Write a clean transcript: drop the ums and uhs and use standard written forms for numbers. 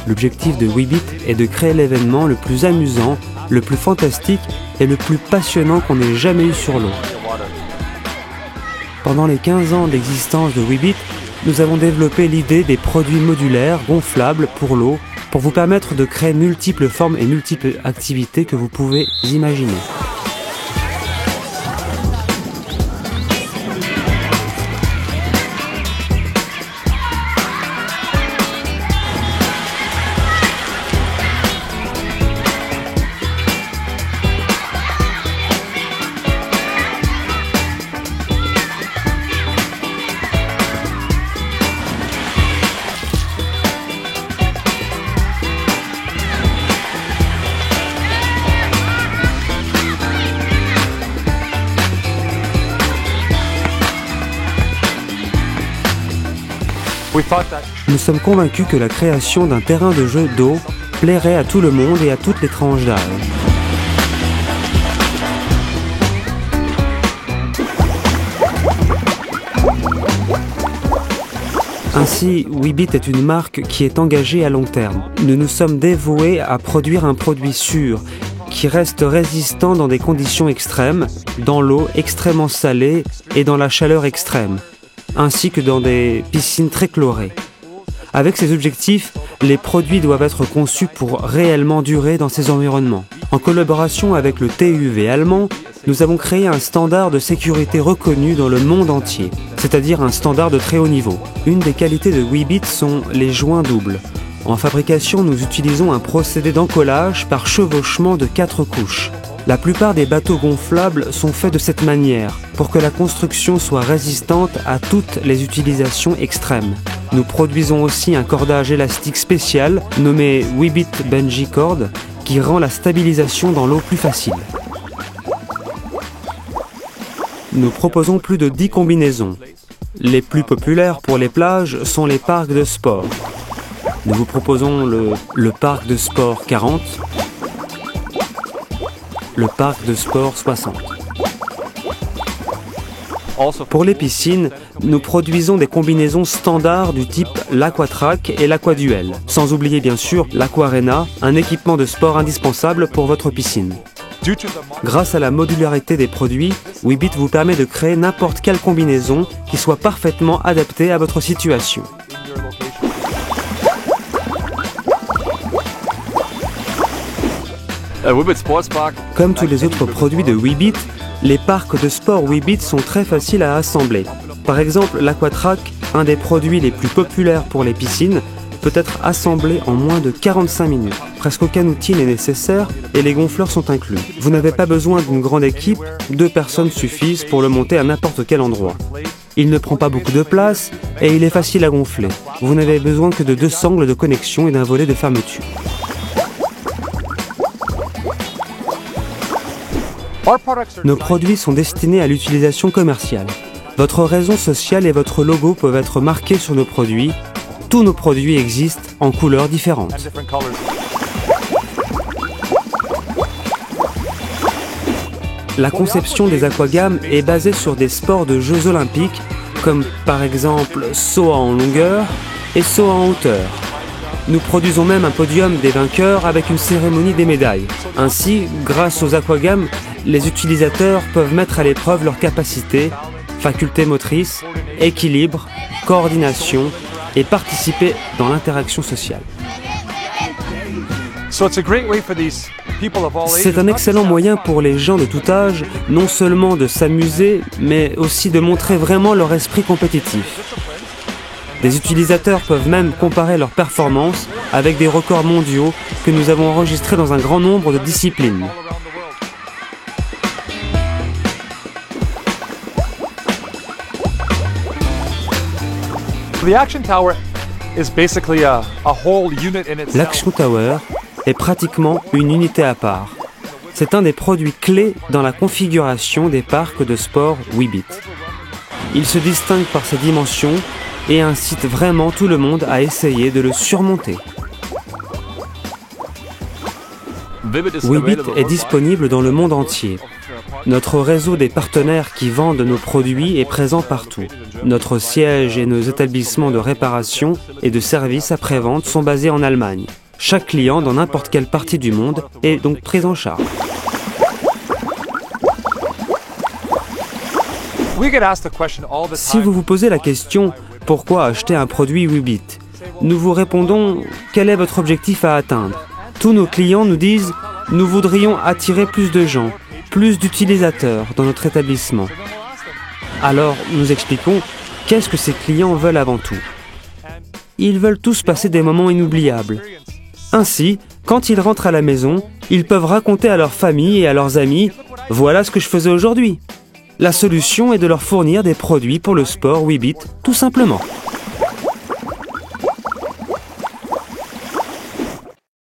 L'objectif de Weebit est de créer l'événement le plus amusant, le plus fantastique et le plus passionnant qu'on ait jamais eu sur l'eau. Pendant les 15 ans d'existence de Weebit, nous avons développé l'idée des produits modulaires gonflables pour l'eau pour vous permettre de créer multiples formes et multiples activités que vous pouvez imaginer. Nous sommes convaincus que la création d'un terrain de jeu d'eau plairait à tout le monde et à toutes les tranches d'âge. Ainsi, Weebit est une marque qui est engagée à long terme. Nous nous sommes dévoués à produire un produit sûr, qui reste résistant dans des conditions extrêmes, dans l'eau extrêmement salée et dans la chaleur extrême, ainsi que dans des piscines très chlorées. Avec ces objectifs, les produits doivent être conçus pour réellement durer dans ces environnements. En collaboration avec le TÜV allemand, nous avons créé un standard de sécurité reconnu dans le monde entier, c'est-à-dire un standard de très haut niveau. Une des qualités de Weebit sont les joints doubles. En fabrication, nous utilisons un procédé d'encollage par chevauchement de 4 couches. La plupart des bateaux gonflables sont faits de cette manière, pour que la construction soit résistante à toutes les utilisations extrêmes. Nous produisons aussi un cordage élastique spécial, nommé Weebit Bungee Cord, qui rend la stabilisation dans l'eau plus facile. Nous proposons plus de 10 combinaisons. Les plus populaires pour les plages sont les parcs de sport. Nous vous proposons le parc de sport 40, le parc de sport 60. Pour les piscines, nous produisons des combinaisons standards du type l'Aquatrack et l'Aquaduel, sans oublier bien sûr l'Aquarena, un équipement de sport indispensable pour votre piscine. Grâce à la modularité des produits, Weebit vous permet de créer n'importe quelle combinaison qui soit parfaitement adaptée à votre situation. Comme tous les autres produits de Weebit, les parcs de sport Weebit sont très faciles à assembler. Par exemple, l'Aquatrack, un des produits les plus populaires pour les piscines, peut être assemblé en moins de 45 minutes. Presque aucun outil n'est nécessaire et les gonfleurs sont inclus. Vous n'avez pas besoin d'une grande équipe, 2 personnes suffisent pour le monter à n'importe quel endroit. Il ne prend pas beaucoup de place et il est facile à gonfler. Vous n'avez besoin que de 2 sangles de connexion et d'un volet de fermeture. Nos produits sont destinés à l'utilisation commerciale. Votre raison sociale et votre logo peuvent être marqués sur nos produits. Tous nos produits existent en couleurs différentes. La conception des aquagammes est basée sur des sports de Jeux olympiques, comme par exemple saut en longueur et saut en hauteur. Nous produisons même un podium des vainqueurs avec une cérémonie des médailles. Ainsi, grâce aux aquagammes, les utilisateurs peuvent mettre à l'épreuve leurs capacités, facultés motrices, équilibre, coordination et participer dans l'interaction sociale. C'est un excellent moyen pour les gens de tout âge, non seulement de s'amuser, mais aussi de montrer vraiment leur esprit compétitif. Des utilisateurs peuvent même comparer leurs performances avec des records mondiaux que nous avons enregistrés dans un grand nombre de disciplines. L'Action Tower est pratiquement une unité à part. C'est un des produits clés dans la configuration des parcs de sport Weebit. Il se distingue par ses dimensions et incite vraiment tout le monde à essayer de le surmonter. Weebit est disponible dans le monde entier. Notre réseau des partenaires qui vendent nos produits est présent partout. Notre siège et nos établissements de réparation et de services après-vente sont basés en Allemagne. Chaque client dans n'importe quelle partie du monde est donc pris en charge. Si vous vous posez la question « Pourquoi acheter un produit Weebit ?», nous vous répondons « Quel est votre objectif à atteindre ?» Tous nos clients nous disent « Nous voudrions attirer plus de gens, plus d'utilisateurs dans notre établissement. » Alors, nous expliquons qu'est-ce que ces clients veulent avant tout. Ils veulent tous passer des moments inoubliables. Ainsi, quand ils rentrent à la maison, ils peuvent raconter à leur famille et à leurs amis « Voilà ce que je faisais aujourd'hui ». La solution est de leur fournir des produits pour le sport Weebit, tout simplement.